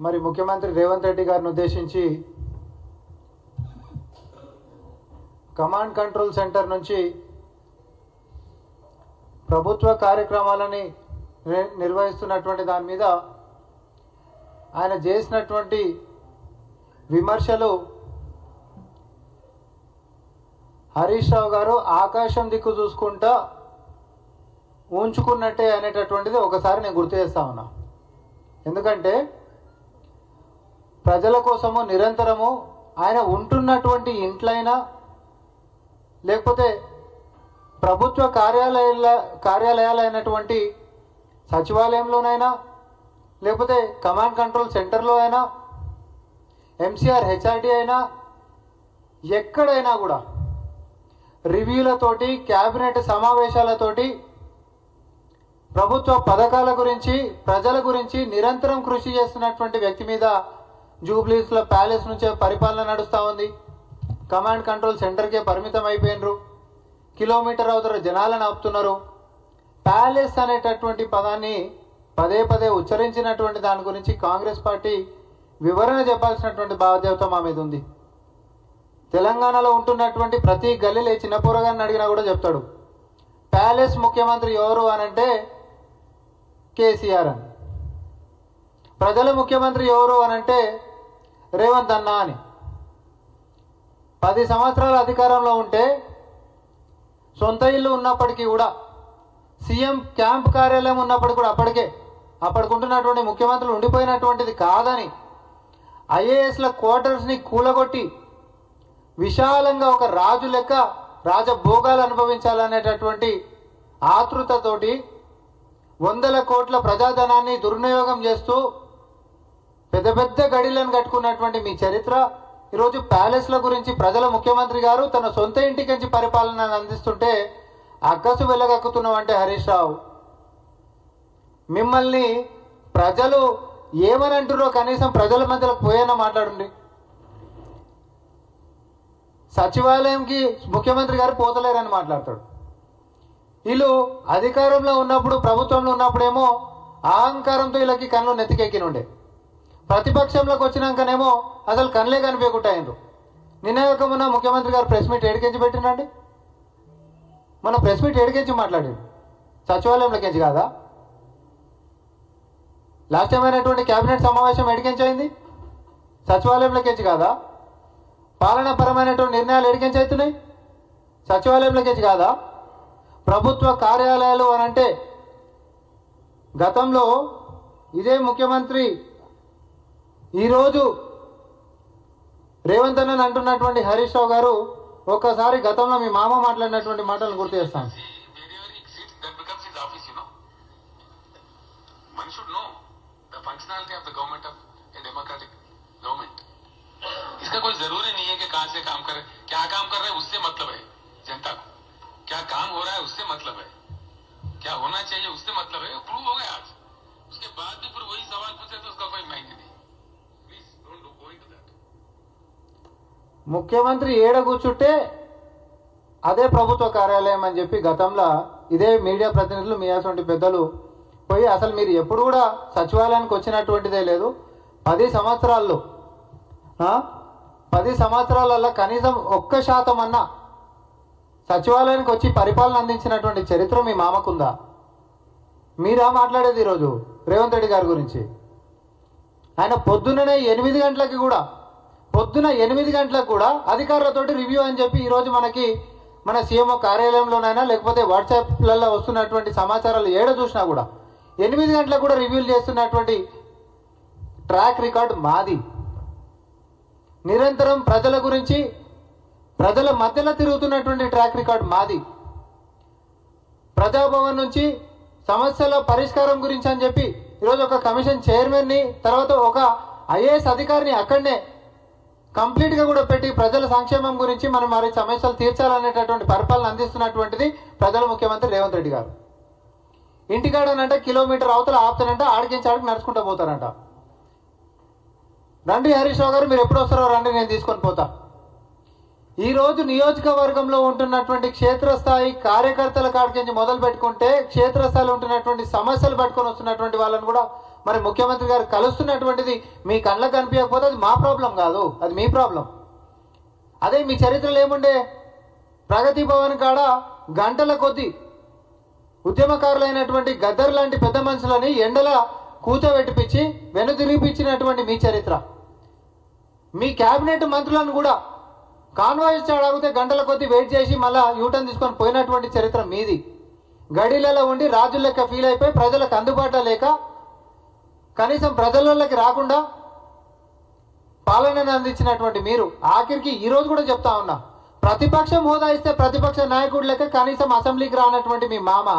మరి ముఖ్యమంత్రి రేవంత్ రెడ్డి గారిని ఉద్దేశించి కమాండ్ కంట్రోల్ సెంటర్ నుంచి ప్రభుత్వ కార్యక్రమాలని నిర్వహిస్తున్నటువంటి దాని మీద ఆయన చేసినటువంటి విమర్శలు హరీష్ రావు గారు ఆకాశం దిక్కు చూసుకుంటా ఉంచుకున్నట్టే అనేటటువంటిది ఒకసారి నేను గుర్తు చేస్తా ఉన్నా. ఎందుకంటే ప్రజల కోసము నిరంతరము ఆయన ఉంటున్నటువంటి ఇంట్లైనా లేకపోతే ప్రభుత్వ కార్యాలయాలైనటువంటి సచివాలయంలోనైనా లేకపోతే కమాండ్ కంట్రోల్ సెంటర్లో అయినా ఎంసీఆర్ హెచ్ఆర్డీ అయినా ఎక్కడైనా కూడా రివ్యూలతోటి క్యాబినెట్ సమావేశాలతోటి ప్రభుత్వ పథకాల గురించి ప్రజల గురించి నిరంతరం కృషి చేస్తున్నటువంటి వ్యక్తి మీద జూబ్లీస్లో ప్యాలెస్ నుంచే పరిపాలన నడుస్తూ ఉంది. కమాండ్ కంట్రోల్ సెంటర్కే పరిమితం అయిపోయినరు. కిలోమీటర్ అవతల జనాలను ఆపుతున్నారు. ప్యాలెస్ అనేటటువంటి పదాన్ని పదే పదే ఉచ్చరించినటువంటి దాని గురించి కాంగ్రెస్ పార్టీ వివరణ చెప్పాల్సినటువంటి బాధ్యత మా మీద ఉంది. తెలంగాణలో ఉంటున్నటువంటి ప్రతి గల్లీలో చిన్న పోరగాన్ని అడిగినా కూడా చెప్తాడు, ప్యాలెస్ ముఖ్యమంత్రి ఎవరు అనంటే కేసీఆర్ అని, ప్రజల ముఖ్యమంత్రి ఎవరు అనంటే రేవంత్ అన్న అని. 10 సంవత్సరాల అధికారంలో ఉంటే సొంత ఇల్లు ఉన్నప్పటికీ కూడా సీఎం క్యాంప్ కార్యాలయం ఉన్నప్పటికీ కూడా అప్పటికుంటున్నటువంటి ముఖ్యమంత్రులు ఉండిపోయినటువంటిది కాదని ఐఏఎస్ల క్వార్టర్స్ని కూలగొట్టి విశాలంగా ఒక రాజు లెక్క రాజభోగాలు అనుభవించాలనేటటువంటి ఆతృతతోటి 100 కోట్ల ప్రజాధనాన్ని దుర్వినియోగం చేస్తూ పెద్ద పెద్ద గడిలను కట్టుకున్నటువంటి మీ చరిత్ర ఈరోజు ప్యాలెస్ల గురించి ప్రజల ముఖ్యమంత్రి గారు తన సొంత ఇంటికించి పరిపాలన అందిస్తుంటే అక్కసు వెళ్ళగక్కుతున్నావు అంటే హరీష్ రావు, మిమ్మల్ని ప్రజలు ఏమని అంటున్నారో కనీసం ప్రజల మధ్యలో పోయేనా మాట్లాడండి. సచివాలయంకి ముఖ్యమంత్రి గారు పోతలేరని మాట్లాడతాడు. వీళ్ళు అధికారంలో ఉన్నప్పుడు ప్రభుత్వంలో ఉన్నప్పుడేమో అహంకారంతో వీళ్ళకి కళ్ళు నెత్తికెక్కినుండే, ప్రతిపక్షంలోకి వచ్చినాకనేమో అసలు కళ్ళే కనిపించకుండా అయ్యారు. నిన్న మొన్న ముఖ్యమంత్రి గారు ప్రెస్ మీట్ ఏడికెంచి పెట్టినండి, మన ప్రెస్ మీట్ ఏడికెంచి మాట్లాడారు, సచివాలయంలోకించి కాదా? లాస్ట్ టైం అయినటువంటి క్యాబినెట్ సమావేశం ఏడికెంచి అయింది, సచివాలయంలోకించి కాదా? పాలనాపరమైనటువంటి నిర్ణయాలు ఏడికెంచి అవుతున్నాయి, సచివాలయంలోకించి కాదా? ప్రభుత్వ కార్యాలయాలు అనంటే గతంలో ఇదే ముఖ్యమంత్రి ఈరోజు రేవంత్ అన్న అంటున్నటువంటి హరీష్ రావు గారు ఒక్కసారి గతంలో మీ మామ మాట్లాడినటువంటి మాటలను గుర్తు చేస్తాను. इसका कोई जरूरी नहीं है कि कहां से काम कर रहे, क्या काम कर रहे हैं उससे मतलब है जनता को, क्या काम हो रहा है उससे मतलब है, क्या होना चाहिए उससे मतलब है. प्रूव हो गया आज, उसके बाद भी फिर वही सवाल पूछे तो उसका कोई मायने नहीं. Please don't go into that. ముఖ్యమంత్రి ఏడ కూర్చుంటే అదే ప్రభుత్వ కార్యాలయం అని చెప్పి గతంలో ఇదే మీడియా ప్రతినిధులు మీ అటువంటి పెద్దలు పోయి అసలు మీరు ఎప్పుడు కూడా సచివాలయానికి వచ్చినటువంటిదే లేదు, 10 సంవత్సరాల్లో 10 సంవత్సరాలలో కనీసం 1% అన్నా సచివాలయానికి వచ్చి పరిపాలన అందించినటువంటి చరిత్ర మీ మామకుందా? మీరా మాట్లాడేది ఈరోజు రేవంత్ రెడ్డి గారి గురించి. ఆయన పొద్దున్ననే 8 గంటలకి కూడా అధికారులతోటి రివ్యూ అని చెప్పి ఈరోజు మనకి మన సీఎంఓ కార్యాలయంలోనైనా లేకపోతే వాట్సాప్లలో వస్తున్నటువంటి సమాచారాలు ఏడ చూసినా కూడా 8 గంటలకు కూడా రివ్యూలు చేస్తున్నటువంటి ట్రాక్ రికార్డ్ మాది. నిరంతరం ప్రజల గురించి ప్రజల మధ్యలో తిరుగుతున్నటువంటి ట్రాక్ రికార్డ్ మాది. ప్రజాభవన్ నుంచి సమస్యల పరిష్కారం గురించి అని చెప్పి ఈరోజు ఒక కమిషన్ చైర్మన్ని తర్వాత ఒక ఐఏఎస్ అధికారిని అక్కడనే కంప్లీట్గా కూడా పెట్టి ప్రజల సంక్షేమం గురించి మనం మరి సమస్యలు తీర్చాలనేటటువంటి పరిపాలన అందిస్తున్నటువంటిది ప్రజల ముఖ్యమంత్రి రేవంత్ రెడ్డి గారు. ఇంటికాడనంటే కిలోమీటర్ అవతల ఆపుతానంటే ఆడికించి ఆడికి నడుచుకుంటూ పోతారంట. రండి హరీష్ రావు గారు, మీరు ఎప్పుడు వస్తారో రండి, నేను తీసుకొని పోతా. ఈరోజు నియోజకవర్గంలో ఉంటున్నటువంటి క్షేత్రస్థాయి కార్యకర్తల కాడికి మొదలు పెట్టుకుంటే క్షేత్రస్థాయిలో ఉంటున్నటువంటి సమస్యలు పట్టుకొని వస్తున్నటువంటి వాళ్ళని కూడా మరి ముఖ్యమంత్రి గారు కలుస్తున్నటువంటిది మీ కళ్ళకు కనిపించకపోతే అది మా ప్రాబ్లం కాదు, అది మీ ప్రాబ్లం. అదే మీ చరిత్రలో ఏముండే, ప్రగతి భవన్ కాడ గంటల కొద్దీ ఉద్యమకారులైనటువంటి గద్దర్ లాంటి పెద్ద మనుషులని ఎండల కూర్చోబెట్టిపించి వెనుదిరిపించినటువంటి మీ చరిత్ర. మీ కేబినెట్ మంత్రులను కూడా కాన్వాయిస్ అడిగితే గంటల కొద్దీ వెయిట్ చేసి మళ్ళా యూటర్న్ తీసుకొని పోయినటువంటి చరిత్ర మీది. గడిలలో ఉండి రాజుల లెక్క ఫీల్ అయిపోయి ప్రజలకు అందుబాటులో లేక కనీసం ప్రజలకి రాకుండా పాలనను అందించినటువంటి మీరు ఆఖరికి ఈరోజు కూడా చెప్తా ఉన్నా, ప్రతిపక్షం హోదా ఇస్తే ప్రతిపక్ష నాయకుడు లెక్క కనీసం అసెంబ్లీకి రానటువంటి మీ మామ